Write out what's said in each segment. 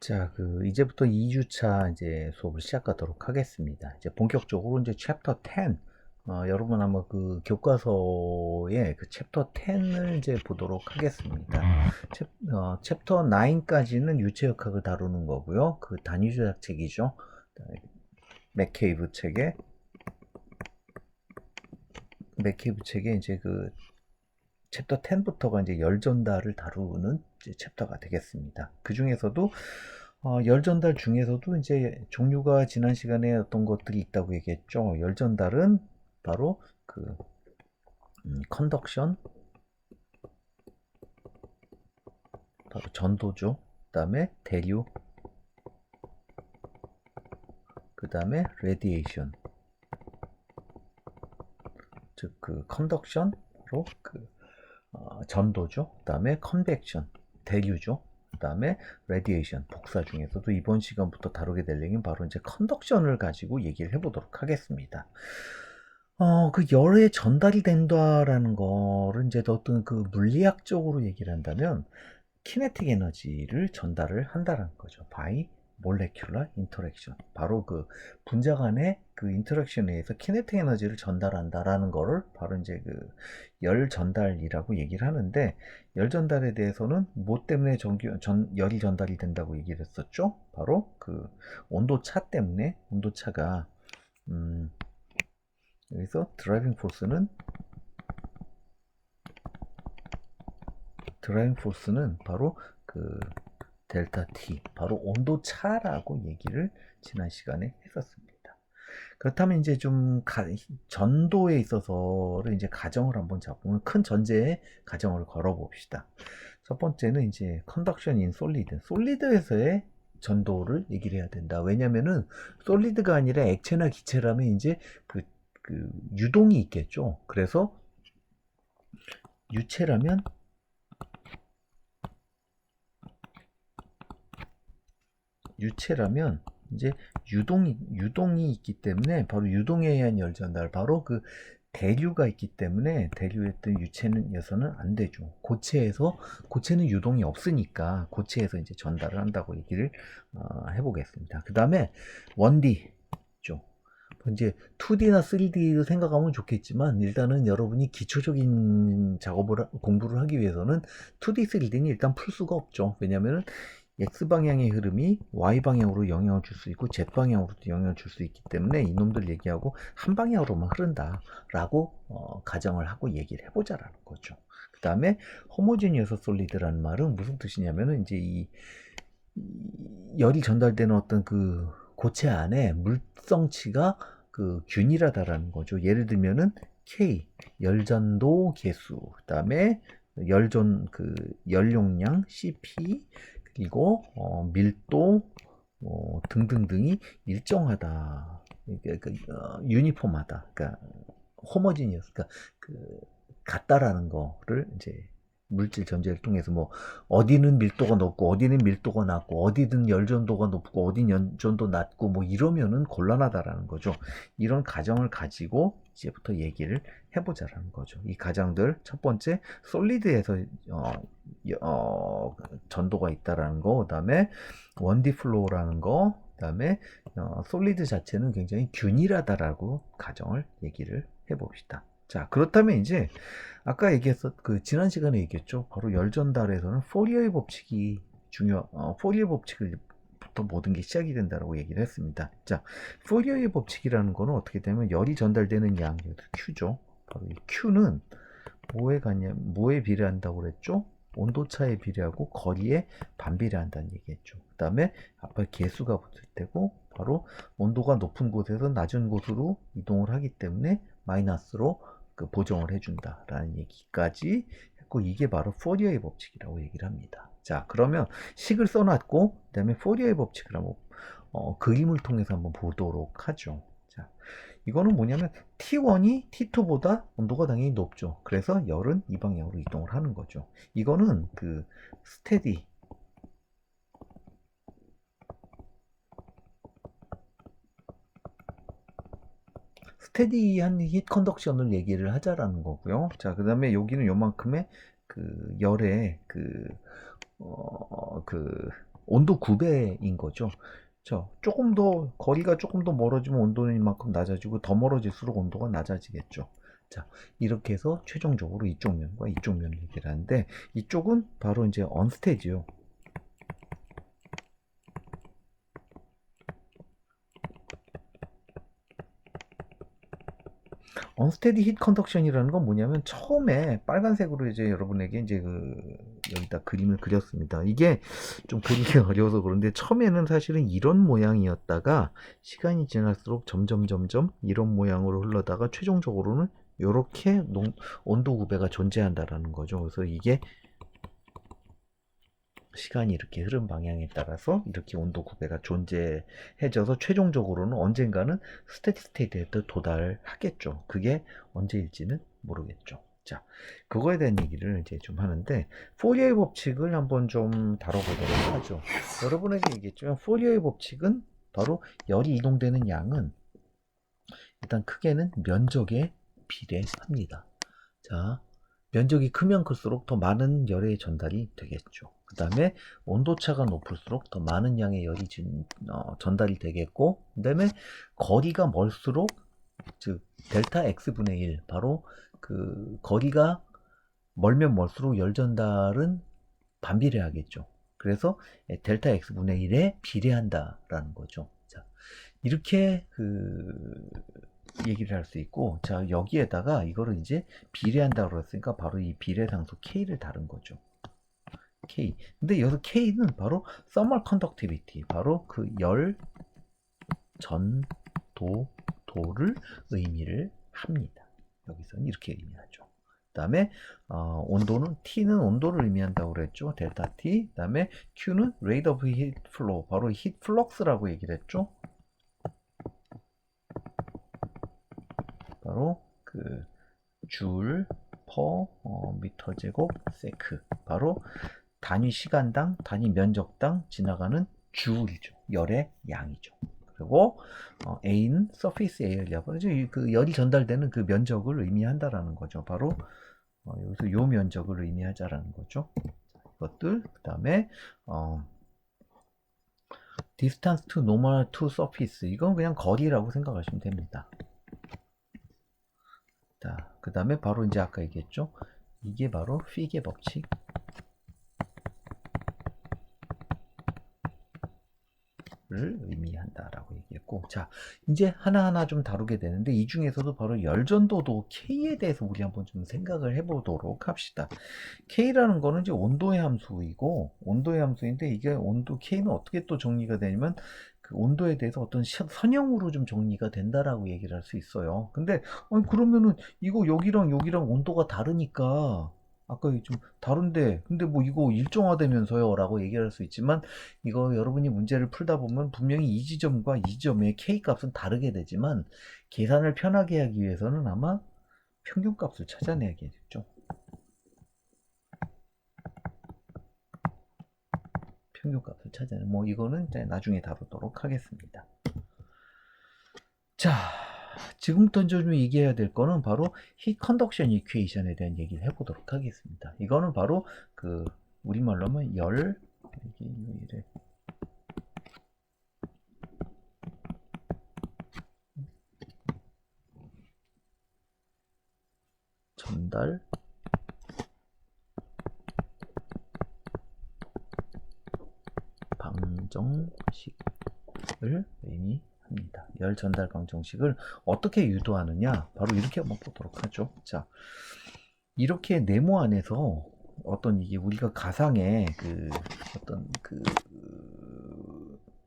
자, 이제부터 2주차 이제 수업을 시작하도록 하겠습니다. 이제 본격적으로 이제 챕터 10, 여러분 아마 그 교과서의 그 챕터 10을 이제 보도록 하겠습니다. 챕터 9까지는 유체역학을 다루는 거고요. 그 단위조작 책이죠. 맥케이브 책에 이제 그 챕터 10부터가 이제 열 전달을 다루는 이제 챕터가 되겠습니다. 그 중에서도 열 전달 중에서도 이제 종류가 지난 시간에 어떤 것들이 있다고 얘기했죠. 열 전달은 바로 그 컨덕션, 바로 전도죠. 그다음에 대류, 그다음에 레디에이션. 즉 그 컨덕션으로 전도죠. 그다음에 컨벡션, 대류죠. 그 다음에 레디에이션, 복사 중에서도 이번 시간부터 다루게 될 얘기는 바로 이제 컨덕션을 가지고 얘기를 해보도록 하겠습니다. 그 열에 전달이 된다라는 거를 이제 어떤 그 물리학적으로 얘기를 한다면 키네틱 에너지를 전달을 한다는 거죠. by molecular interaction. 바로 그 분자 간의 그 인터랙션에 의해서 키네틱 에너지를 전달한다라는 거를 바로 이제 그 열 전달이라고 얘기를 하는데, 열 전달에 대해서는 뭐 때문에 열이 전달이 된다고 얘기를 했었죠? 바로 그 온도차 때문에, 온도차가 여기서 드라이빙 포스는 바로 그 델타 T, 바로 온도차라고 얘기를 지난 시간에 했었습니다. 그렇다면 이제 좀 전도에 있어서를 이제 가정을 한번 잡으면 큰 전제의 가정을 걸어 봅시다. 첫 번째는 이제 컨덕션 인 솔리드에서의 전도를 얘기를 해야 된다. 왜냐면은 솔리드가 아니라 액체나 기체라면 이제 그 유동이 있겠죠. 그래서 유체라면 이제 유동이 있기 때문에 바로 유동에 의한 열 전달, 바로 그 대류가 있기 때문에 대류했던 유체는에서는 안 되죠. 고체는 유동이 없으니까 고체에서 이제 전달을 한다고 얘기를 해보겠습니다. 그 다음에 1D죠. 이제 2D나 3D도 생각하면 좋겠지만 일단은 여러분이 기초적인 공부를 하기 위해서는 2D, 3D는 일단 풀 수가 없죠. 왜냐면은 X방향의 흐름이 Y방향으로 영향을 줄 수 있고 Z방향으로도 영향을 줄 수 있기 때문에 이놈들 얘기하고 한 방향으로만 흐른다라고 가정을 하고 얘기를 해보자라는 거죠. 그 다음에 호모지니어스 솔리드라는 말은 무슨 뜻이냐면은 이제 이 열이 전달되는 어떤 그 고체 안에 물성치가 그 균일하다라는 거죠. 예를 들면은 K, 열전도 개수, 그 다음에 열용량 CP, 그리고 밀도 등등등이 일정하다, 유니폼하다, 그러니까 호모지니어스, 그러니까 같다라는 거를 이제 물질 전제를 통해서 뭐 어디는 밀도가 높고 어디는 밀도가 낮고 어디든 열전도가 높고 어디는 열전도 낮고 뭐 이러면은 곤란하다라는 거죠. 이런 가정을 가지고 이제부터 얘기를 해보자라는 거죠. 이 가정들, 첫 번째 솔리드에서 전도가 있다라는 거, 그다음에 원디 플로우라는 거, 그다음에 솔리드 자체는 굉장히 균일하다라고 가정을 얘기를 해봅시다. 자, 그렇다면 이제 아까 지난 시간에 얘기했죠. 바로 열 전달에서는 포리어의 법칙이 포리어 법칙부터 모든 게 시작이 된다라고 얘기를 했습니다. 자, 포리어의 법칙이라는 거는 어떻게 되면 열이 전달되는 양, Q죠. 바로 이 Q는 뭐에 비례한다고 그랬죠? 온도차에 비례하고 거리에 반비례한다는 얘기했죠. 그 다음에 앞에 개수가 붙을 때고, 바로 온도가 높은 곳에서 낮은 곳으로 이동을 하기 때문에 마이너스로 보정을 해준다라는 얘기까지 했고, 이게 바로 포리어의 법칙이라고 얘기를 합니다. 자, 그러면 식을 써놨고, 그 다음에 포리어의 법칙을 한번 그림을 통해서 한번 보도록 하죠. 자, 이거는 뭐냐면 T1이 T2보다 온도가 당연히 높죠. 그래서 열은 이 방향으로 이동을 하는 거죠. 이거는 그 스테디한 힛 컨덕션을 얘기를 하자라는 거고요. 자, 그 다음에 여기는 요만큼의 그 열의 그 온도 9배인 거죠. 조금 더 거리가 조금 더 멀어지면 온도는 이만큼 낮아지고 더 멀어질수록 온도가 낮아지겠죠. 자, 이렇게 해서 최종적으로 이쪽 면과 이쪽 면을 얘기를 하는데 이쪽은 바로 이제 언스테디요. 언스테디 힛 컨덕션이라는 건 뭐냐면 처음에 빨간색으로 이제 여러분에게 이제 여기다 그림을 그렸습니다. 이게 좀 그리기 어려워서 그런데 처음에는 사실은 이런 모양이었다가 시간이 지날수록 점점 이런 모양으로 흘러다가 최종적으로는 이렇게 온도 구배가 존재한다라는 거죠. 그래서 이게 시간이 이렇게 흐른 방향에 따라서 이렇게 온도 구배가 존재해져서 최종적으로는 언젠가는 스테디 스테이트에 도달하겠죠. 그게 언제일지는 모르겠죠. 자, 그거에 대한 얘기를 이제 좀 하는데 포리어의 법칙을 한번 좀 다뤄보도록 하죠. 여러분에게 얘기했지만 포리어의 법칙은 바로 열이 이동되는 양은 일단 크게는 면적에 비례합니다. 자, 면적이 크면 클수록 더 많은 열의 전달이 되겠죠. 그 다음에 온도차가 높을수록 더 많은 양의 열이 전달이 되겠고, 그 다음에 거리가 멀수록, 즉 델타 x분의 1, 바로 그 거리가 멀면 멀수록 열 전달은 반비례하겠죠. 그래서 델타 x분의 1에 비례한다라는 거죠. 자, 이렇게 얘기를 할 수 있고, 자, 여기에다가 이거를 이제 비례한다고 했으니까 바로 이 비례상수 K를 다룬 거죠. K. 근데 여기서 K는 바로 thermal conductivity, 바로 그 열 전도도를 의미를 합니다. 여기서는 이렇게 의미하죠. 그 다음에 온도는 T는 온도를 의미한다고 그랬죠. 델타 T. 그 다음에 Q는 rate of heat flow, 바로 heat flux라고 얘기를 했죠. 바로 그 줄 퍼 미터 제곱 세크, 바로 단위 시간당 단위 면적당 지나가는 줄이죠. 열의 양이죠. 그리고 A는 surface area, 그 열이 전달되는 그 면적을 의미한다라는 거죠. 바로 여기서 요 면적을 의미하자라는 거죠. 이것들, 그 다음에 distance to normal to surface, 이건 그냥 거리라고 생각하시면 됩니다. 자, 그 다음에 바로 이제 아까 얘기했죠. 이게 바로 픽의 법칙을 의미한다라고 얘기했고, 자, 이제 하나하나 좀 다루게 되는데 이 중에서도 바로 열전도도 K에 대해서 우리 한번 좀 생각을 해보도록 합시다. K라는 거는 이제 온도의 함수이고, 온도의 함수인데 이게 온도 K는 어떻게 또 정리가 되냐면 그 온도에 대해서 어떤 선형으로 좀 정리가 된다라고 얘기를 할 수 있어요. 근데 그러면은 이거 여기랑 여기랑 온도가 다르니까 아까 좀 다른데 근데 뭐 이거 일정하다면서요 라고 얘기할 수 있지만, 이거 여러분이 문제를 풀다 보면 분명히 이 지점과 이 지점의 K 값은 다르게 되지만 계산을 편하게 하기 위해서는 아마 평균값을 찾아내야겠죠. 평균값을 찾아내. 뭐 이거는 나중에 다루도록 하겠습니다. 자, 지금부터 좀 얘기해야 될 거는 바로 heat conduction equation에 대한 얘기를 해보도록 하겠습니다. 이거는 바로 그 우리말로 하면 이래 전달 방정식을 의미합니다. 열 전달 방정식을 어떻게 유도하느냐, 바로 이렇게 한번 보도록 하죠. 자, 이렇게 네모 안에서 어떤 이게 우리가 가상의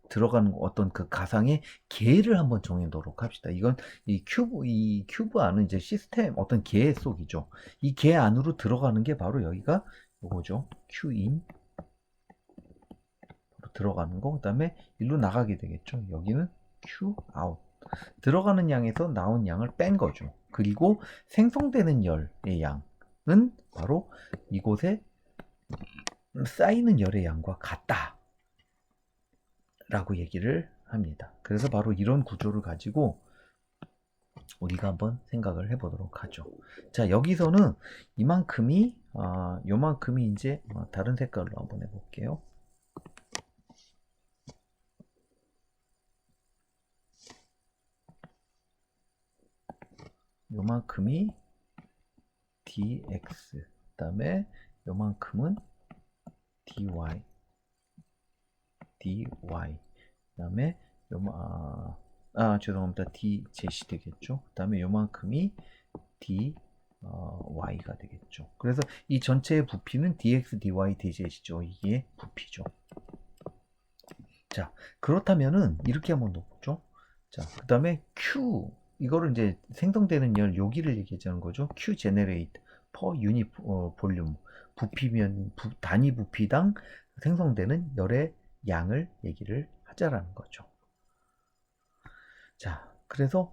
들어가는 어떤 그 가상의 개를 한번 정해놓도록 합시다. 이건 이 큐브 안은 이제 시스템 어떤 개 속이죠. 이 개 안으로 들어가는 게 바로 여기가 요거죠. Q인 들어가는 거, 그 다음에 일로 나가게 되겠죠. 여기는 Q 아웃, 들어가는 양에서 나온 양을 뺀 거죠. 그리고 생성되는 열의 양은 바로 이곳에 쌓이는 열의 양과 같다 라고 얘기를 합니다. 그래서 바로 이런 구조를 가지고 우리가 한번 생각을 해보도록 하죠. 자, 여기서는 이만큼이 요만큼이 이제 다른 색깔로 한번 해볼게요. 요만큼이 dx, 그 다음에 요만큼은 dy, 그 다음에 죄송합니다. dz 되겠죠. 그 다음에 요만큼이 dy가 되겠죠. 그래서 이 전체의 부피는 dx, dy, dz이죠. 이게 부피죠. 자, 그렇다면은 이렇게 한번 놓죠. 자, 그 다음에 Q, 이거를 이제 생성되는 열, 여기를 얘기하자는 거죠. Q generate per unit volume, 부피면 단위 부피당 생성되는 열의 양을 얘기를 하자라는 거죠. 자, 그래서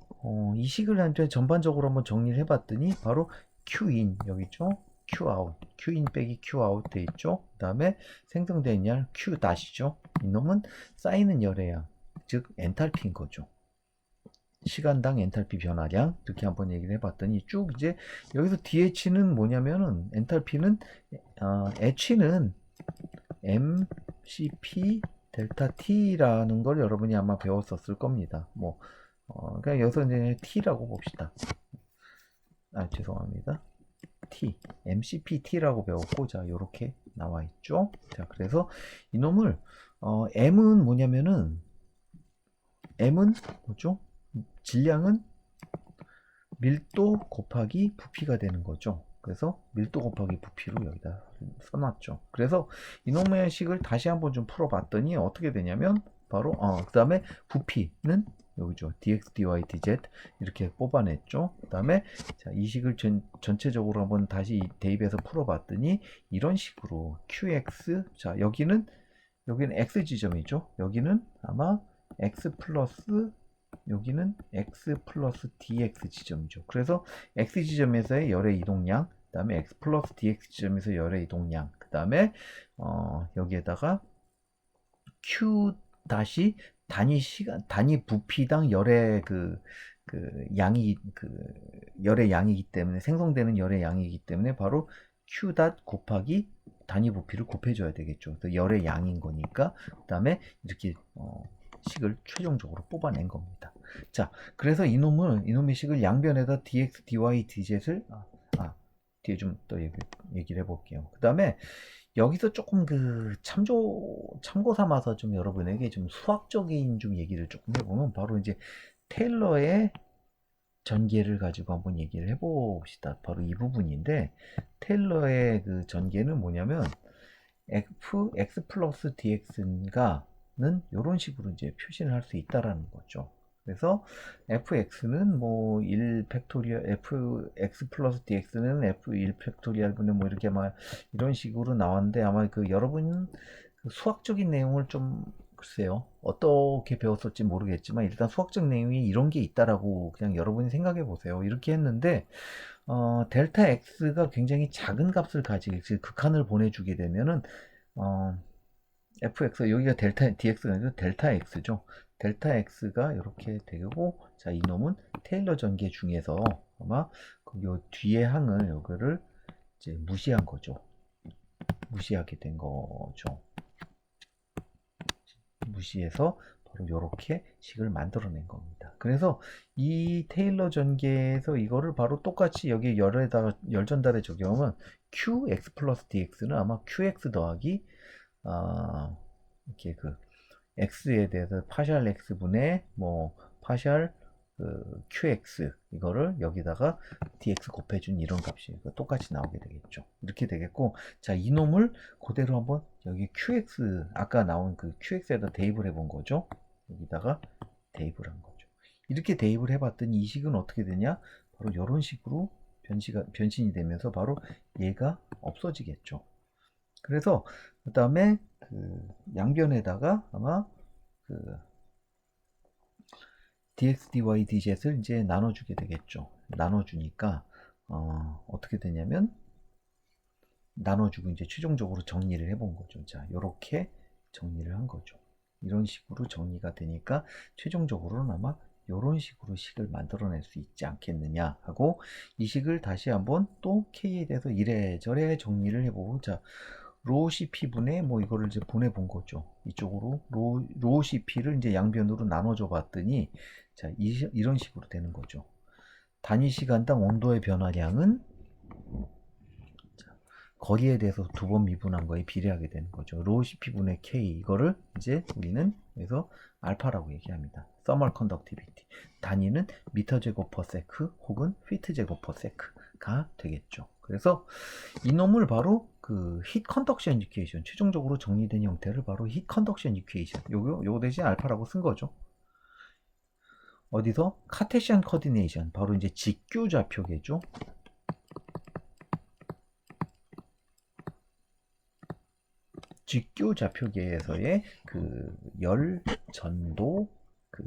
이 식을 한테 전반적으로 한번 정리를 해봤더니 바로 Qin 여기 있죠. Qout, Qin 빼기 Qout 돼 있죠. 그 다음에 생성된 열 Q 다시죠. 이놈은 쌓이는 열의 양, 즉 엔탈피인 거죠. 시간당 엔탈피 변화량 이렇게 한번 얘기를 해봤더니 쭉 이제 여기서 DH는 뭐냐면은 엔탈피는 H는 mcp 델타 T라는 걸 여러분이 아마 배웠었을 겁니다. 뭐 그냥 여기서 이제 T라고 봅시다. 죄송합니다. T, MCPT라고 배웠고, 자, 요렇게 나와 있죠. 자, 그래서 이놈을, M은 뭐냐면은, M은 뭐죠? 질량은 밀도 곱하기 부피가 되는 거죠. 그래서 밀도 곱하기 부피로 여기다 써놨죠. 그래서 이놈의 식을 다시 한번 좀 풀어봤더니 어떻게 되냐면, 바로, 그 다음에 부피는 여기죠. dx, dy, dz 이렇게 뽑아냈죠. 그 다음에 이 식을 전체적으로 한번 다시 대입해서 풀어봤더니 이런 식으로 qx, 자 여기는 x 지점이죠. 여기는 아마 x 플러스 여기는 x 플러스 dx 지점이죠. 그래서 x 지점에서의 열의 이동량, 그 다음에 x 플러스 dx 지점에서 열의 이동량, 그 다음에 여기에다가 q 다시 단위 부피당 열의 양이 열의 양이기 때문에 생성되는 열의 양이기 때문에 바로 q 닷 곱하기 단위 부피를 곱해줘야 되겠죠. 그래서 열의 양인 거니까 그 다음에 이렇게 식을 최종적으로 뽑아낸 겁니다. 자, 그래서 이놈의 식을 양변에다 dx, dy, dz를 뒤에 좀 또 얘기를 해볼게요. 그 다음에 여기서 조금 참고 삼아서 좀 여러분에게 좀 수학적인 좀 얘기를 조금 해보면 바로 이제 테일러의 전개를 가지고 한번 얘기를 해봅시다. 바로 이 부분인데 테일러의 그 전개는 뭐냐면 x 플러스 dx가는 이런 식으로 이제 표시를 할 수 있다라는 거죠. 그래서 fx는 뭐 1 팩토리얼 fx 플러스 dx는 f1 팩토리얼 분의 뭐 이렇게 막 이런 식으로 나왔는데 아마 여러분 수학적인 내용을 좀 글쎄요 어떻게 배웠을지 모르겠지만 일단 수학적 내용이 이런 게 있다라고 그냥 여러분이 생각해 보세요. 이렇게 했는데 델타 x가 굉장히 작은 값을 가지게 극한을 보내주게 되면은 fx 여기가 델타 dx가 아니라 델타 x죠. 델타 x가 이렇게 되고 자 이놈은 테일러 전개 중에서 아마 요 뒤에 항을 여기를 이제 무시한 거죠. 무시하게 된 거죠. 무시해서 바로 이렇게 식을 만들어낸 겁니다. 그래서 이 테일러 전개에서 이거를 바로 똑같이 여기 열에다가 열 전달에 적용하면 qx 플러스 dx는 아마 qx 더하기 이렇게 x에 대해서 파셜 x분의 뭐 파셜 qx 이거를 여기다가 dx 곱해준 이런 값이 똑같이 나오게 되겠죠. 이렇게 되겠고 자 이놈을 그대로 한번 여기 qx 아까 나온 그 qx에다 대입을 해본 거죠. 여기다가 대입을 한 거죠. 이렇게 대입을 해봤더니 이 식은 어떻게 되냐 바로 이런 식으로 변신이 되면서 바로 얘가 없어지겠죠. 그래서 그 다음에 양변에다가 아마 dx, dy, dz를 이제 나눠주게 되겠죠. 나눠주니까 어떻게 되냐면 나눠주고 이제 최종적으로 정리를 해본 거죠. 자, 이렇게 정리를 한 거죠. 이런 식으로 정리가 되니까 최종적으로는 아마 이런 식으로 식을 만들어낼 수 있지 않겠느냐 하고 이 식을 다시 한번 또 k에 대해서 이래저래 정리를 해보고 자. 로 CP분의 뭐 이거를 이제 보내본 거죠. 이쪽으로 로 CP를 이제 양변으로 나눠줘 봤더니 자 이런 식으로 되는 거죠. 단위 시간당 온도의 변화량은 거리에 대해서 두 번 미분한 거에 비례하게 되는 거죠. rho cp분의 k 이거를 이제 우리는 그래서 알파라고 얘기합니다. thermal conductivity 단위는 미터 제곱 per sec 혹은 피트 제곱 per sec가 되겠죠. 그래서 이놈을 바로 그 heat conduction equation 최종적으로 정리된 형태를 바로 heat conduction equation 요거 대신 알파라고 쓴 거죠. 어디서 카테시안 코디네이션 바로 이제 직교 좌표계죠. 직교 좌표계에서의 그 열 전도 그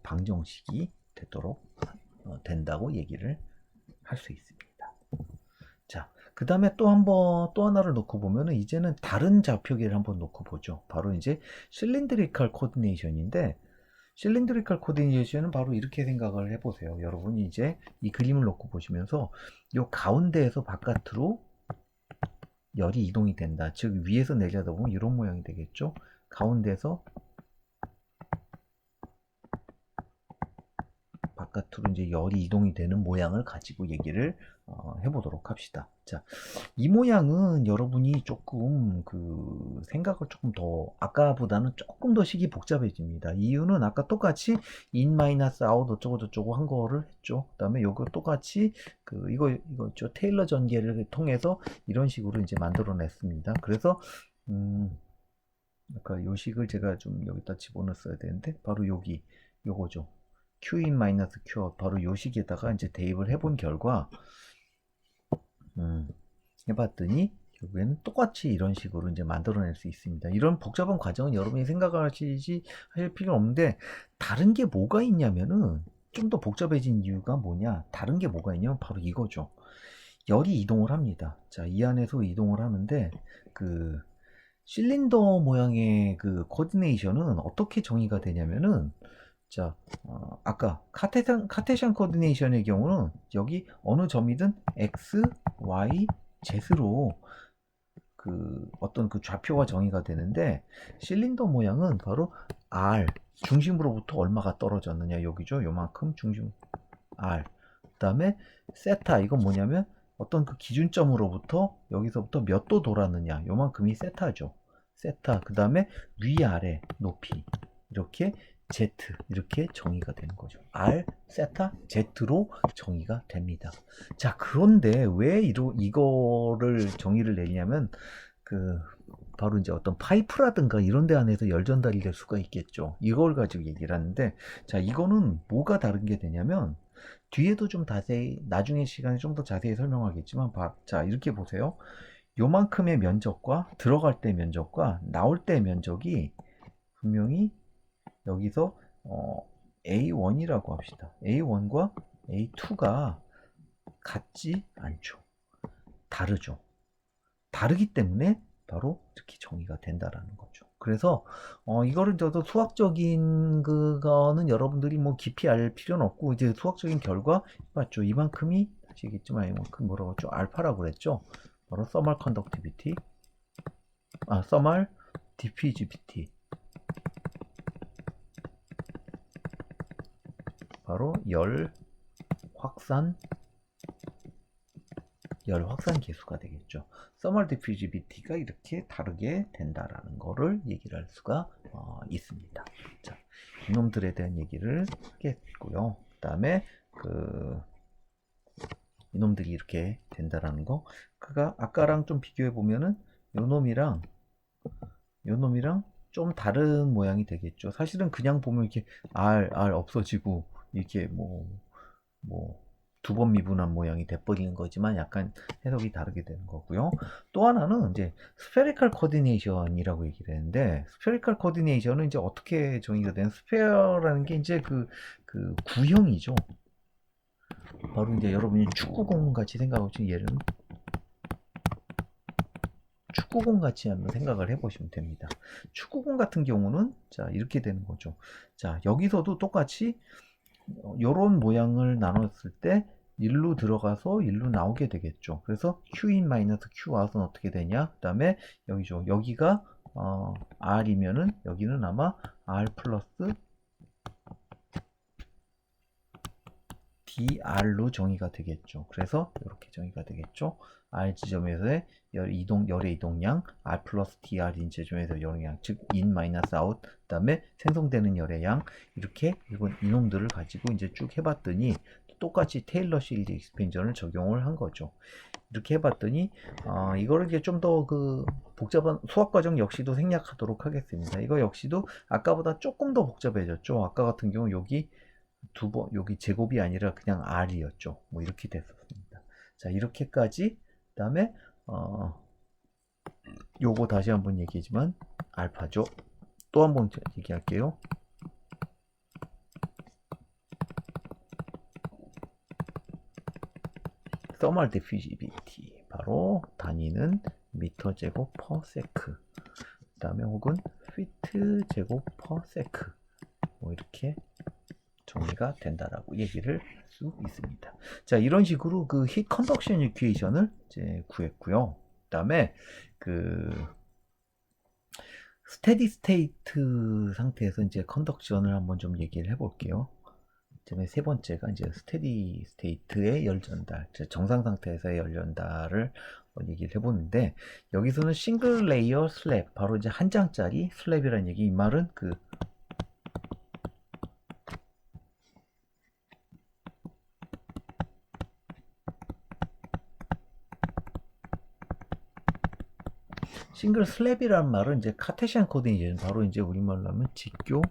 방정식이 되도록 된다고 얘기를 할 수 있습니다. 자, 그 다음에 또 하나를 놓고 보면은 이제는 다른 좌표계를 한번 놓고 보죠. 바로 이제 실린드리컬 코디네이션인데 실린드리컬 코디네이션은 바로 이렇게 생각을 해보세요. 여러분이 이제 이 그림을 놓고 보시면서 이 가운데에서 바깥으로 열이 이동이 된다. 즉 위에서 내려다보면 이런 모양이 되겠죠. 가운데서 바깥으로 이제 열이 이동이 되는 모양을 가지고 얘기를 해보도록 합시다. 자, 이 모양은 여러분이 조금 그 생각을 조금 더 아까보다는 조금 더 식이 복잡해집니다. 이유는 아까 똑같이 in 마이너스 아웃 어쩌고 저쩌고 한 거를 했죠. 그다음에 요거 똑같이 그 이거 있죠. 테일러 전개를 통해서 이런 식으로 이제 만들어냈습니다. 그래서 아까 요 식을 제가 좀 여기다 집어넣었어야 되는데 바로 여기 요거죠. Q인 마이너스 Q 바로 요 식에다가 이제 대입을 해본 결과 해봤더니 결국에는 똑같이 이런 식으로 이제 만들어낼 수 있습니다. 이런 복잡한 과정은 여러분이 생각하실 필요는 없는데 다른 게 뭐가 있냐면은 좀 더 복잡해진 이유가 뭐냐? 다른 게 뭐가 있냐면 바로 이거죠. 열이 이동을 합니다. 자, 이 안에서 이동을 하는데 그 실린더 모양의 그 코디네이션은 어떻게 정의가 되냐면은 자, 아까 카테시안 코디네이션의 경우는 여기 어느 점이든 x, y, z로 그 어떤 그 좌표가 정의가 되는데 실린더 모양은 바로 r 중심으로부터 얼마가 떨어졌느냐 여기죠. 요만큼 중심 r. 그다음에 세타 이건 뭐냐면 어떤 그 기준점으로부터 여기서부터 몇 도 돌았느냐 요만큼이 세타죠. 세타 그다음에 위아래 높이 이렇게 Z 이렇게 정의가 되는 거죠. R, 세타, Z로 정의가 됩니다. 자, 그런데 왜 이거를 정의를 내냐면 그 바로 이제 어떤 파이프라든가 이런 데 안에서 열 전달이 될 수가 있겠죠. 이걸 가지고 얘기를 하는데 자, 이거는 뭐가 다른 게 되냐면 뒤에도 좀 자세히 나중에 시간에 좀 더 자세히 설명하겠지만 자, 이렇게 보세요. 요만큼의 면적과 들어갈 때 면적과 나올 때 면적이 분명히 여기서 A1이라고 합시다. A1과 A2가 같지 않죠. 다르죠. 다르기 때문에 바로 이렇게 정의가 된다라는 거죠. 그래서 이거를 저도 수학적인 그거는 여러분들이 뭐 깊이 알 필요는 없고 이제 수학적인 결과 맞죠. 이만큼이 아시겠지만 이만큼 뭐라고 했죠? 알파라고 그랬죠. 바로 thermal conductivity, thermal diffusivity. 바로 열 확산 계수가 되겠죠. thermal diffusivity가 이렇게 다르게 된다라는 거를 얘기를 할 수가 있습니다. 자, 이놈들에 대한 얘기를 하겠고요. 그 다음에 이놈들이 이렇게 된다라는 거, 그가 아까랑 좀 비교해 보면은 요놈이랑 좀 다른 모양이 되겠죠. 사실은 그냥 보면 이렇게 R 없어지고 이렇게 두 번 미분한 모양이 돼버리는 거지만 약간 해석이 다르게 되는 거고요. 또 하나는 이제 스페리컬 코디네이션이라고 얘기를 했는데 스페리컬 코디네이션은 이제 어떻게 정의가 되는 스페어라는 게 이제 그 구형이죠. 바로 이제 여러분이 축구공 같이 생각하시면 얘는 축구공 같이 한번 생각을 해보시면 됩니다. 축구공 같은 경우는 자 이렇게 되는 거죠. 자 여기서도 똑같이 이런 모양을 나눴을 때 1로 들어가서 1로 나오게 되겠죠. 그래서 Q인 마이너스 Q 아웃은 어떻게 되냐? 그 다음에 여기죠. 여기가 R이면은 여기는 아마 R 플러스 dr로 정의가 되겠죠. 그래서 이렇게 정의가 되겠죠. r 지점에서의 열의 이동량 r 플러스 dr 인 지점에서 열의 양, 즉 in 마이너스 out, 그다음에 생성되는 열의 양, 이렇게 이놈들을 가지고 이제 쭉 해봤더니 똑같이 테일러 시리즈 익스펜션을 적용을 한 거죠. 이렇게 해봤더니 이거를 이제 좀 더 그 복잡한 수학 과정 역시도 생략하도록 하겠습니다. 이거 역시도 아까보다 조금 더 복잡해졌죠. 아까 같은 경우 여기 여기 제곱이 아니라 그냥 r이었죠. 뭐 이렇게 됐었습니다. 자, 이렇게까지. 그다음에 요거 다시 한번 얘기하지만 알파죠. 또 한번 얘기할게요. thermal diffusibility, 바로 단위는 미터 제곱 퍼 세크, 그 다음에 혹은 피트 제곱 퍼 세크, 뭐 이렇게 정리가 된다라고 얘기를 할 수 있습니다. 자, 이런 식으로 그 heat conduction equation을 이제 구했고요. 그 다음에 그 스테디 스테이트 상태에서 이제 컨덕션을 한번 좀 얘기를 해볼게요. 그다음에 세 번째가 이제 스테디 스테이트의 열 전달, 정상 상태에서의 열 전달을 얘기를 해보는데, 여기서는 싱글 레이어 슬랩, 바로 이제 한 장짜리 슬랩이라는 얘기. 이 말은 그 싱글 슬랩이라는 말은 이제 카테시안 코디네이션, 바로 이제 우리말로 하면 직교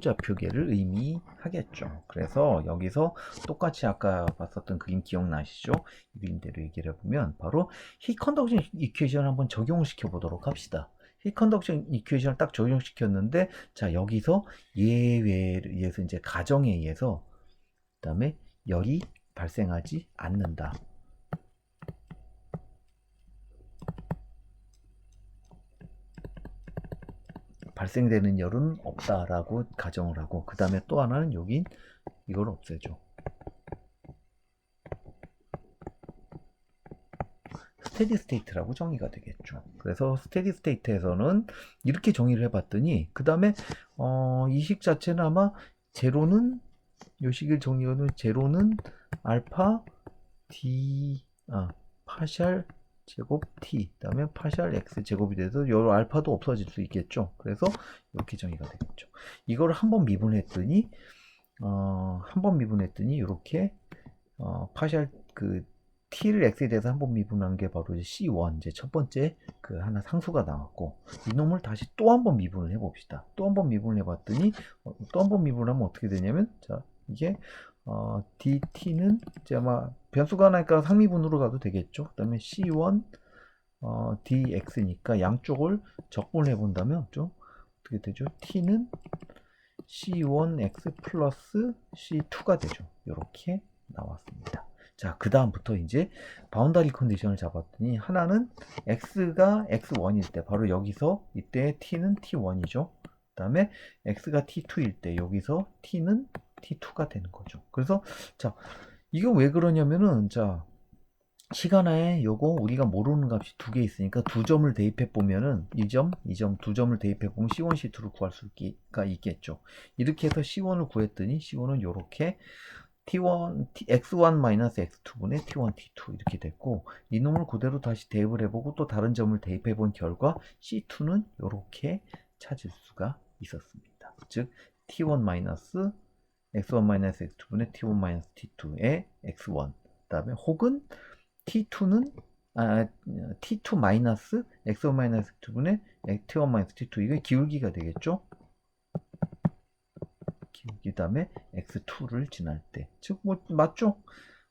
좌표계를 의미하겠죠. 그래서 여기서 똑같이 아까 봤었던 그림 기억나시죠? 이 그림대로 얘기를 해보면 바로 히 컨덕션 이퀘이션을 한번 적용을 시켜 보도록 합시다. 히 컨덕션 이퀘이션을 딱 적용시켰는데, 자, 여기서 예외에 의해서 이제 가정에 의해서 그다음에 열이 발생하지 않는다. 발생되는 열은 없다라고 가정을 하고, 그 다음에 또 하나는 여긴 이걸 없애줘. 스테디 스테이트라고 정의가 되겠죠. 그래서 스테디 스테이트에서는 이렇게 정의를 해봤더니, 그 다음에 이 식 자체는 아마 제로는, 이 식을 정의하면 제로는 알파 d 파샬 제곱 t, 그다음에 파샬 x 제곱이 돼서 요 알파도 없어질 수 있겠죠. 그래서 이렇게 정의가 되겠죠. 이걸 한번 미분했더니 이렇게 파샬 그 t를 x에 대해서 한번 미분한 게 바로 이제 c1, 이제 첫 번째 그 하나 상수가 나왔고, 이놈을 다시 또 한번 미분을 해봅시다. 또 한번 미분을 해봤더니 또 한번 미분하면 어떻게 되냐면, 자, 이게 dt는 이제 아마 변수가 하나니까 상미분으로 가도 되겠죠. 그 다음에 c1 dx니까 양쪽을 적분해 본다면 좀 어떻게 되죠? t는 c1x 플러스 c2가 되죠. 이렇게 나왔습니다. 자, 그 다음부터 이제 바운다리 컨디션을 잡았더니, 하나는 x가 x1일 때 바로 여기서 이때 t는 t1이죠. 그 다음에 x가 t2일 때 여기서 t는 t2가 되는 거죠. 그래서 자, 이거 왜 그러냐면은, 자, 시간에 요거 우리가 모르는 값이 두 개 있으니까 두 점을 대입해 보면은 이 점 두 점을 대입해 보면 C1, C2를 구할 수가 있겠죠. 이렇게 해서 C1을 구했더니 C1은 요렇게 T1, X1-X2분의 T1, T2 이렇게 됐고, 이놈을 그대로 다시 대입을 해보고 또 다른 점을 대입해 본 결과 C2는 요렇게 찾을 수가 있었습니다. 즉 T1- X1-X2분의 T1-T2의 X1, 그 다음에 혹은 T2는 T2- X1-X2분의 T1-T2, 이게 기울기가 되겠죠. 기울기 다음에 X2를 지날 때, 즉 뭐 맞죠?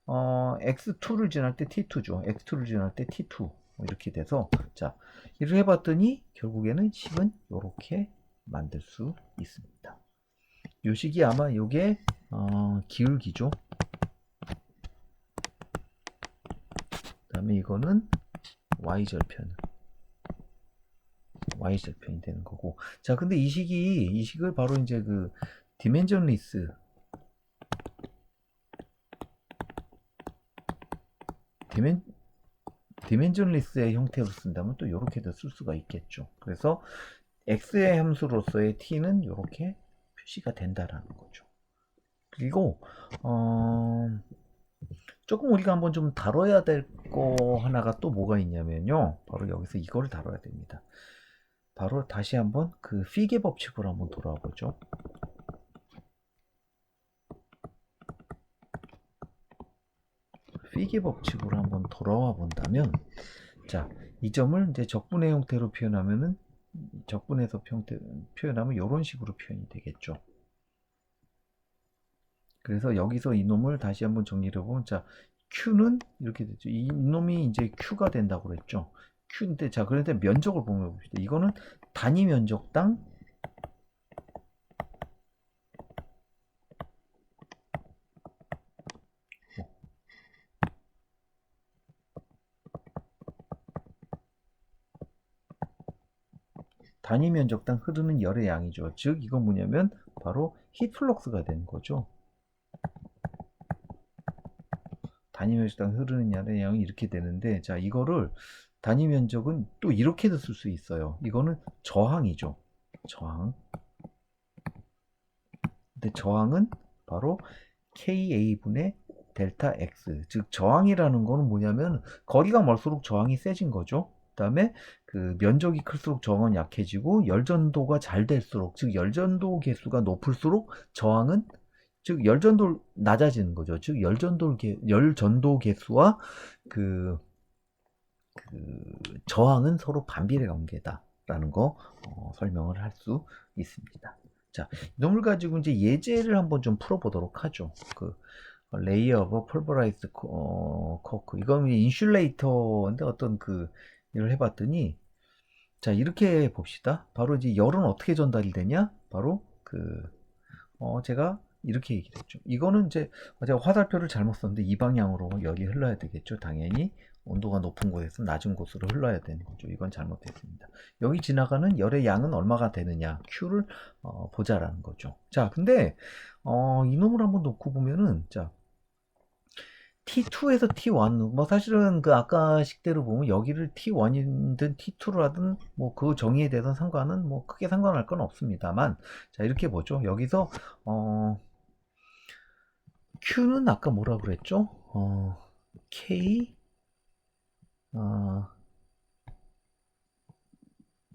X2를 지날 때 T2죠. X2를 지날 때 T2, 뭐 이렇게 돼서, 자, 이렇게 해봤더니 결국에는 식은 이렇게 만들 수 있습니다. 요 식이 아마 요게 기울기죠. 그 다음에 이거는 y절편이 되는 거고. 자, 근데 이 식을 바로 이제 그 디멘전리스의 형태로 쓴다면 또 이렇게도 쓸 수가 있겠죠. 그래서 x의 함수로서의 t는 이렇게 표시가 된다라는 거죠. 그리고 조금 우리가 한번 좀 다뤄야 될 거 하나가 또 뭐가 있냐면요. 바로 여기서 이거를 다뤄야 됩니다. 바로 다시 한번 그 피게 법칙으로 한번 돌아와 보죠. 피게 법칙으로 한번 돌아와 본다면, 자, 이 점을 이제 적분의 형태로 표현하면은 적분해서 표현하면 이런 식으로 표현이 되겠죠. 그래서 여기서 이놈을 다시 한번 정리를 해보면, 자, Q는 이렇게 되죠. 이놈이 이제 Q가 된다고 그랬죠. Q인데, 자, 그런데 면적을 보면 봅시다. 이거는 단위 면적당 단위 면적당 흐르는 열의 양이죠. 즉, 이건 뭐냐면 바로 히트플럭스가 되는 거죠. 단위 면적당 흐르는 열의 양이 이렇게 되는데, 자, 이거를 단위 면적은 또 이렇게도 쓸 수 있어요. 이거는 저항이죠. 저항. 근데 저항은 바로 KA분의 델타 X. 즉, 저항이라는 거는 뭐냐면 거리가 멀수록 저항이 세진 거죠. 그 다음에 그 면적이 클수록 저항은 약해지고 열전도가 잘 될수록, 즉 열전도 개수가 높을수록 저항은, 즉 열전도 낮아지는 거죠. 즉 열전도 개수와 그 저항은 서로 반비례 관계다라는 거 설명을 할 수 있습니다. 자, 이놈을 가지고 이제 예제를 한번 좀 풀어보도록 하죠. 그 레이어 오브 폴버라이즈 코크, 이건 인슐레이터인데 어떤 그 일을 해봤더니, 자, 이렇게 봅시다. 바로 이제 열은 어떻게 전달이 되냐? 바로 제가 이렇게 얘기를 했죠. 이거는 이제 제가 화살표를 잘못 썼는데 이 방향으로 열이 흘러야 되겠죠. 당연히 온도가 높은 곳에서 낮은 곳으로 흘러야 되는 거죠. 이건 잘못됐습니다. 여기 지나가는 열의 양은 얼마가 되느냐, Q를 보자라는 거죠. 자, 근데 이놈을 한번 놓고 보면은, 자, T2에서 T1, 뭐 사실은 그 아까 식대로 보면 여기를 T1이든 T2로 하든 뭐 그 정의에 대해서 상관은 뭐 크게 상관할 건 없습니다만, 자, 이렇게 보죠. 여기서 Q는 아까 뭐라 그랬죠? K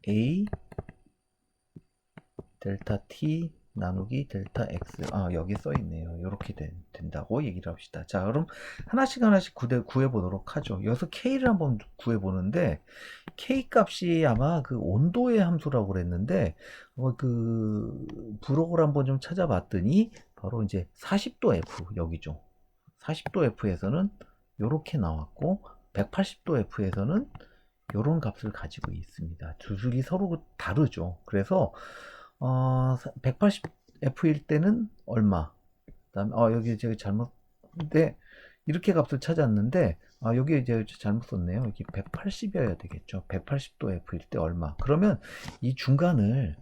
A 델타 T 나누기 델타 X. 여기 써 있네요. 이렇게 된다고 얘기를 합시다. 자, 그럼 하나씩 구해 보도록 하죠. 여기서 K를 한번 구해 보는데, K 값이 아마 그 온도의 함수라고 그랬는데, 그 부록을 한번 좀 찾아봤더니 바로 이제 40도 F, 여기죠. 40도 F에서는 이렇게 나왔고 180도 F에서는 이런 값을 가지고 있습니다. 두 줄이 서로 다르죠. 그래서 180F일 때는 얼마? 그다음에 여기 제가 잘못, 근데 이렇게 값을 찾았는데 여기 이제 잘못 썼네요. 여기 180이어야 되겠죠. 180도 F일 때 얼마? 그러면 이 중간을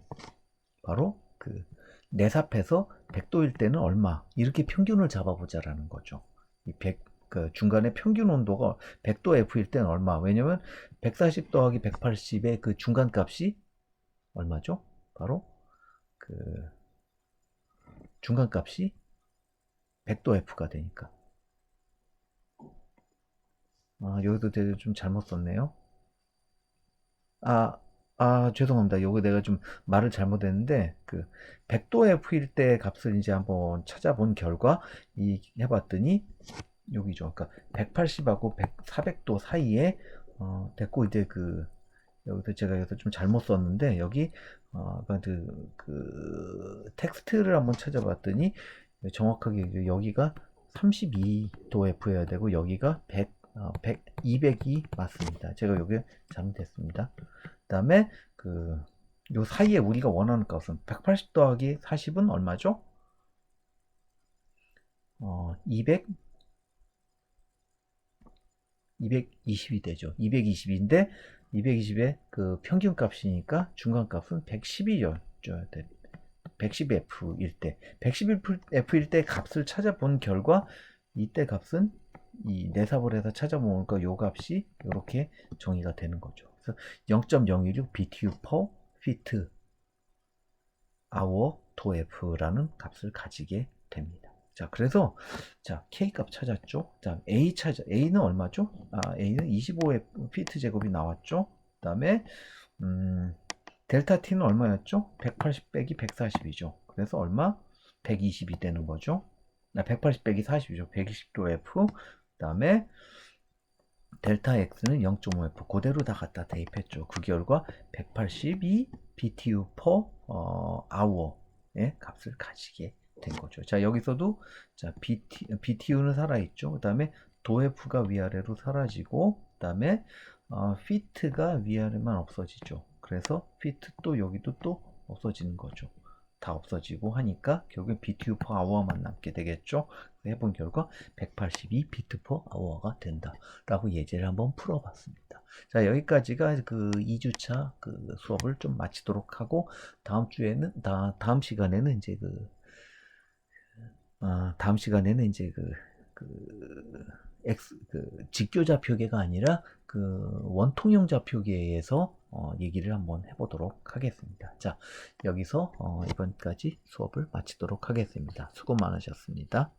바로 그 내삽해서 100도일 때는 얼마? 이렇게 평균을 잡아보자라는 거죠. 이 그 중간에 평균 온도가 100도 F일 때는 얼마? 왜냐면 140 더하기 180의 그 중간 값이 얼마죠? 바로 그 중간 값이 100도 F가 되니까. 여기도 제가 좀 잘못 썼네요. 죄송합니다. 요거 내가 좀 말을 잘못했는데, 그 100도 F일 때 값을 이제 한번 찾아본 결과 해봤더니 여기죠. 그러니까 180하고 400도 사이에 됐고, 이제 여기서 제가 여기서 좀 잘못 썼는데, 여기 텍스트를 한번 찾아봤더니 정확하게 여기가 32도 F여야 되고 여기가 200이 맞습니다. 제가 여기 잘못했습니다. 그 다음에 요 사이에 우리가 원하는 값은 180 더하기 40은 얼마죠? 220이 되죠. 220인데 220의 그 평균 값이니까 중간 값은 110이어야 돼. 110F일 때, 110F일 때 값을 찾아본 결과 이때 값은 이 내삽을 해서 찾아보니까 요 값이 이렇게 정의가 되는 거죠. 그래서 0.016 BTU per feet hour 도f라는 값을 가지게 됩니다. 자, 그래서 자, k 값 찾았죠? 자, a는 얼마죠? a는 25 피트 제곱이 나왔죠? 그다음에 델타 t는 얼마였죠? 180 빼기 140이죠. 그래서 얼마? 120이 되는 거죠. 180 빼기 40이죠. 120도 f. 그다음에 델타 x는 0.5f. 그대로 다 갖다 대입했죠. 그 결과 182 BTU per hour의 값을 가지게 된 거죠. 자, 여기서도 자, BTU는 살아있죠. 그 다음에 도F가 위아래로 사라지고, 그 다음에 fit가 위아래만 없어지죠. 그래서 fit 또 여기도 또 없어지는 거죠. 다 없어지고 하니까 결국엔 BTU per hour만 남게 되겠죠. 해본 결과 182 비트 per hour가 된다 라고 예제를 한번 풀어봤습니다. 자, 여기까지가 그 2주차 그 수업을 좀 마치도록 하고, 다음 주에는 다음 시간에는 이제 다음 시간에는 이제 직교좌표계가 아니라 그 원통형좌표계에서 얘기를 한번 해보도록 하겠습니다. 자, 여기서 이번까지 수업을 마치도록 하겠습니다. 수고 많으셨습니다.